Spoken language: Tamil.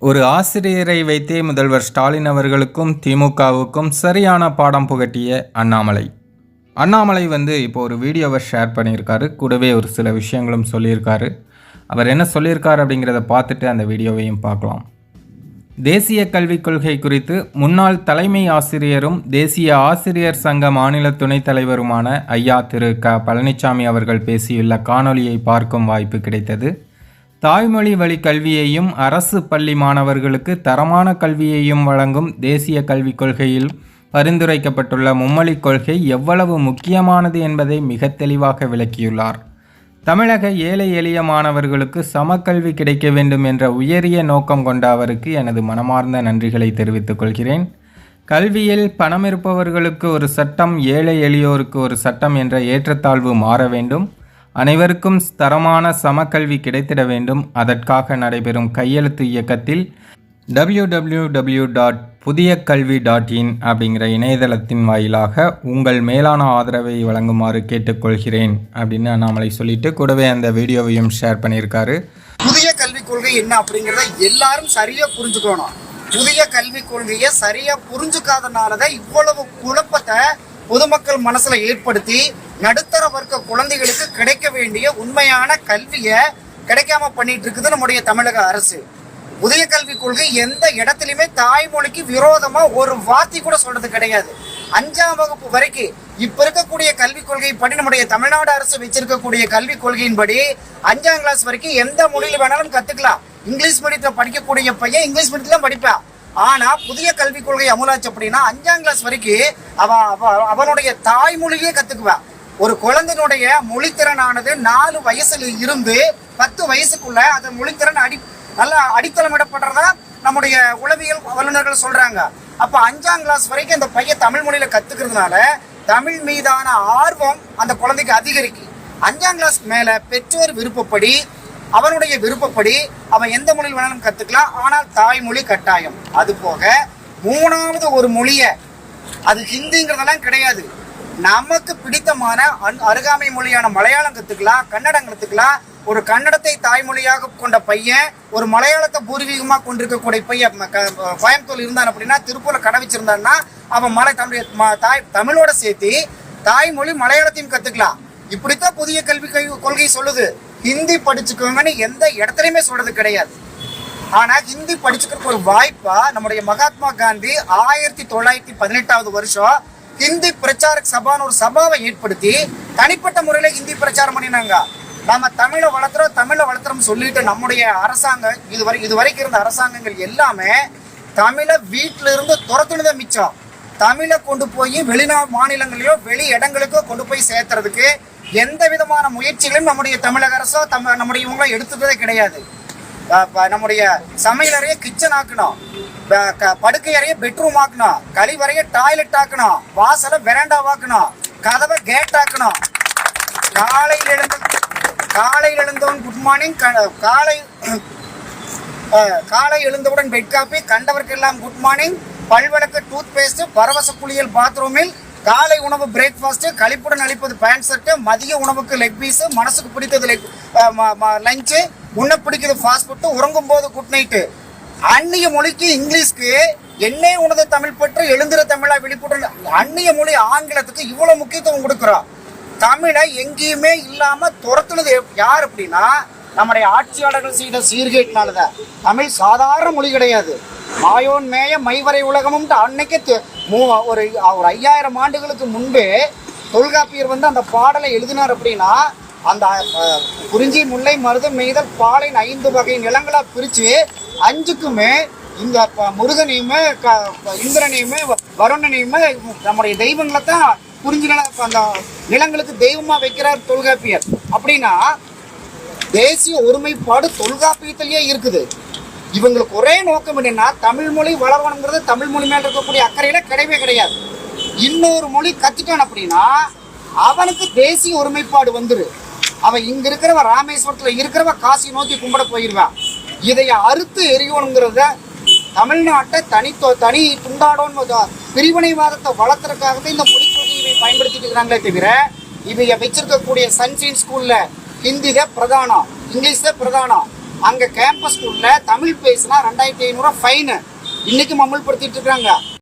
ஒரு ஆசிரியரை வைத்தே முதல்வர் ஸ்டாலின் அவர்களுக்கும் திமுகவுக்கும் சரியான பாடம் புகட்டிய அண்ணாமலை. அண்ணாமலை இப்போ ஒரு வீடியோவை ஷேர் பண்ணியிருக்காரு. கூடவே ஒரு சில விஷயங்களும் சொல்லியிருக்காரு. அவர் என்ன சொல்லியிருக்காரு அப்படிங்கிறத பார்த்துட்டு அந்த வீடியோவையும் பார்க்கலாம். தேசிய கல்விக் கொள்கை குறித்து முன்னாள் தலைமை ஆசிரியரும் தேசிய ஆசிரியர் சங்க மாநில துணைத் தலைவருமான ஐயா திரு க பழனிசாமி அவர்கள் பேசியுள்ள காணொலியை பார்க்கும் வாய்ப்பு கிடைத்தது. தாய்மொழி வழி கல்வியையும் அரசு பள்ளி மாணவர்களுக்கு தரமான கல்வியையும் வழங்கும் தேசிய கல்விக் கொள்கையில் பரிந்துரைக்கப்பட்டுள்ள மும்மொழிக் கொள்கை எவ்வளவு முக்கியமானது என்பதை மிக தெளிவாக விளக்கியுள்ளார். தமிழக ஏழை எளிய மாணவர்களுக்கு சமக்கல்வி கிடைக்க வேண்டும் என்ற உயரிய நோக்கம் கொண்ட அவருக்கு எனது மனமார்ந்த நன்றிகளை தெரிவித்துக் கொள்கிறேன். கல்வியில் பணம் இருப்பவர்களுக்கு ஒரு சட்டம், ஏழை எளியோருக்கு ஒரு சட்டம் என்ற ஏற்றத்தாழ்வு மாற வேண்டும். அனைவருக்கும் தரமான சமக்கல்வி கிடைத்திட வேண்டும். அதற்காக நடைபெறும் கையெழுத்து இயக்கத்தில் www.pudhiyakalvi.in அப்படிங்கிற இணையதளத்தின் வாயிலாக உங்கள் மேலான ஆதரவை வழங்குமாறு கேட்டுக்கொள்கிறேன் அப்படின்னு அண்ணாமலை சொல்லிட்டு கூடவே அந்த வீடியோவையும் ஷேர் பண்ணியிருக்காரு. புதிய கல்விக் கொள்கை என்ன அப்படிங்கிறத எல்லாரும் சரியா புரிஞ்சுக்கணும். புதிய கல்விக் கொள்கையை சரியா புரிஞ்சுக்காதனாலதான் இவ்வளவு குழப்பத்தை பொதுமக்கள் மனசுல ஏற்படுத்தி நடுத்தர வர்க்க குழந்தைகளுக்கு கிடைக்க வேண்டிய உண்மையான கல்வியை கிடைக்காம பண்ணிட்டு இருக்குது நம்முடைய தமிழக அரசு. புதிய கல்விக் கொள்கை எந்த இடத்துலையுமே தாய்மொழிக்கு விரோதமா ஒரு வார்த்தை கூட சொல்றது கிடையாது. 5ஆம் வகுப்பு வரைக்கும் இப்ப இருக்கக்கூடிய கல்விக் கொள்கை படி நம்முடைய தமிழ்நாடு அரசு வச்சிருக்கக்கூடிய கல்விக் கொள்கையின்படி 5ஆம் கிளாஸ் வரைக்கும் எந்த மொழியில வேணாலும் கத்துக்கலாம். இங்கிலீஷ் மீடியத்துல படிக்கக்கூடிய பையன் இங்கிலீஷ் மீடியத்துல படிப்பான். ஆனா புதிய கல்விக் கொள்கை அமுலாச்சு அப்படின்னா 5ஆம் கிளாஸ் வரைக்கும் அவனுடைய தாய்மொழியே கத்துக்குவான். ஒரு குழந்தையினுடைய மொழித்திறனானது 4 வயசுல இருந்து 10 வயசுக்குள்ள அந்த மொழித்திறன் நல்லா அடித்தளமிடப்படுறதா நம்முடைய உளவியல் வல்லுநர்கள் சொல்றாங்க. அப்ப 5ஆம் கிளாஸ் வரைக்கும் அந்த பையன் தமிழ் மொழியில கத்துக்கிறதுனால தமிழ் மீதான ஆர்வம் அந்த குழந்தைக்கு அதிகரிக்கும். 5ஆம் கிளாஸ் மேல பெற்றோர் விருப்பப்படி அவனுடைய விருப்பப்படி அவன் எந்த மொழியில் வேணாலும் கத்துக்கலாம். ஆனால் தாய்மொழி கட்டாயம். அது போக 3வது ஒரு மொழிய, அது ஹிந்திங்கிறதெல்லாம் கிடையாது, நமக்கு பிடித்தமான அருகாமை மொழியான மலையாளம் கத்துக்கலாம், கன்னடம் கத்துக்கலாம். ஒரு கன்னடத்தை தாய்மொழியாக கொண்ட பையன் ஒரு மலையாளத்தை பூர்வீகமா கொண்டிருக்கக்கூடிய பையன் கோயம்புத்தூர் இருந்தான் அப்படின்னா, திருப்பூர்ல கடை வச்சிருந்தான்னா அவன் தமிழோட சேர்த்து தாய்மொழி மலையாளத்தையும் கத்துக்கலாம். இப்படித்தான் புதிய கல்வி கொள்கை சொல்லுது. ஹிந்தி படிச்சுக்கோங்கன்னு எந்த இடத்துலையுமே சொல்றது கிடையாது. ஆனா ஹிந்தி படிச்சுக்கிறதுக்கு ஒரு வாய்ப்பா நம்முடைய மகாத்மா காந்தி 1918 வருஷம் ஹிந்தி பிரச்சாரக் சபான்னு ஒரு சபாவை ஏற்படுத்தி தனிப்பட்ட முறையில ஹிந்தி பிரச்சாரம் பண்ணினாங்க. நம்ம தமிழை வளர்த்துறோம் சொல்லிட்டு நம்முடைய அரசாங்கம் இதுவரைக்கும் இருந்த அரசாங்கங்கள் எல்லாமே தமிழை வீட்டில இருந்து துரத்துனதை மிச்சம். தமிழை கொண்டு போய் மாநிலங்களிலோ வெளி இடங்களுக்கோ கொண்டு போய் சேர்த்துறதுக்கு எந்த விதமான முயற்சிகளையும் நம்முடைய தமிழக அரசோ நம்முடைய இவங்களும் எடுத்துட்டதே கிடையாது. நம்முடைய சமையலறைய கிச்சன் ஆக்கணும், படுக்கை அறைய பெட்ரூம் ஆக்கணும், கழிவறைய டாய்லெட் ஆக்கணும், வாசலை வெராண்டா ஆக்கணும், கதவை கேட் ஆக்கணும். காலையில் எழுந்தவன் குட் மார்னிங், காலை எழுந்தவுடன் பெட் காப்பி, கண்டவர்க்கெல்லாம் குட் மார்னிங், பல்வழக்கு டூத் பேஸ்ட், பரவச குளியல் பாத்ரூமில், காலை உணவு பிரேக்ஃபாஸ்ட், கழிப்புடன் அளிப்பது பேண்ட் ஷர்ட், மதிய உணவுக்கு லெக் பீஸ், மனசுக்கு பிடித்தது லஞ்சு, உன்ன பிடிக்கிறது ஃபாஸ்ட் ஃபுட், உறங்கும் போது குட் நைட்டு. அந்நிய மொழிக்கு இங்கிலீஷ்க்கு என்னே உனது தமிழ் பற்று எழுந்திர தமிழா விழிப்புடன் அந்நிய மொழி ஆங்கிலத்துக்கு இவ்வளவு முக்கியத்துவம் கொடுக்குறோம். தமிழை எங்கேயுமே இல்லாம துரத்துனது யார் அப்படின்னா நம்முடைய ஆட்சியாளர்கள் செய்த சீர்கேட்டினாலதான். தமிழ் சாதாரண மொழி கிடையாது. மாயோன் மேய மைவரை உலகமும் அன்னைக்கு ஒரு 5000 ஆண்டுகளுக்கு முன்பே தொல்காப்பியர் அந்த பாடலை எழுதினார். அப்படின்னா அந்த குறிஞ்சி முல்லை மருதம் மெய்தல் பாலின் 5 வகை நிலங்களா பிரிச்சு 5க்குமே இந்த முருகனையுமே இந்திரனையுமே வருணனையுமே நம்முடைய தெய்வங்களை தான் குறிஞ்சி அந்த நிலங்களுக்கு தெய்வமா வைக்கிறார் தொல்காப்பியர். அப்படின்னா தேசிய ஒருமைப்பாடு தொல்காப்பியத்திலேயே இருக்குது. இவங்களுக்கு ஒரே நோக்கம் என்னன்னா தமிழ் மொழி வளரணுங்கிறது தமிழ் மொழி மேல இருக்கக்கூடிய அக்கறையில கிடையவே கிடையாது. இன்னொரு மொழி கத்துட்டான் அப்படின்னா அவனுக்கு தேசிய ஒருமைப்பாடு வந்துரு. அவன் இங்க இருக்கிறவ ராமேஸ்வரத்துல இருக்கிறவ காசி நோக்கி கும்பிட போயிருவான். இதைய அறுத்து எரியணுங்கிறத தமிழ்நாட்டை தனி துண்டாடோன்னு பிரிவினைவாதத்தை வளர்த்துறதுக்காக இந்த மொழி கொள்கையை பயன்படுத்திட்டு இருக்கிறாங்களே தவிர இவைய வச்சிருக்கக்கூடிய சன்ஷைன் ஸ்கூல்ல ஹிந்தி தான் பிரதானம், இங்கிலீஷ் தான் பிரதானம். அங்க கேம்பஸ் ஸ்கூல்ல தமிழ் பேசினா 2500 ஃபைனு இன்னைக்கும் அமல்படுத்திட்டு இருக்காங்க.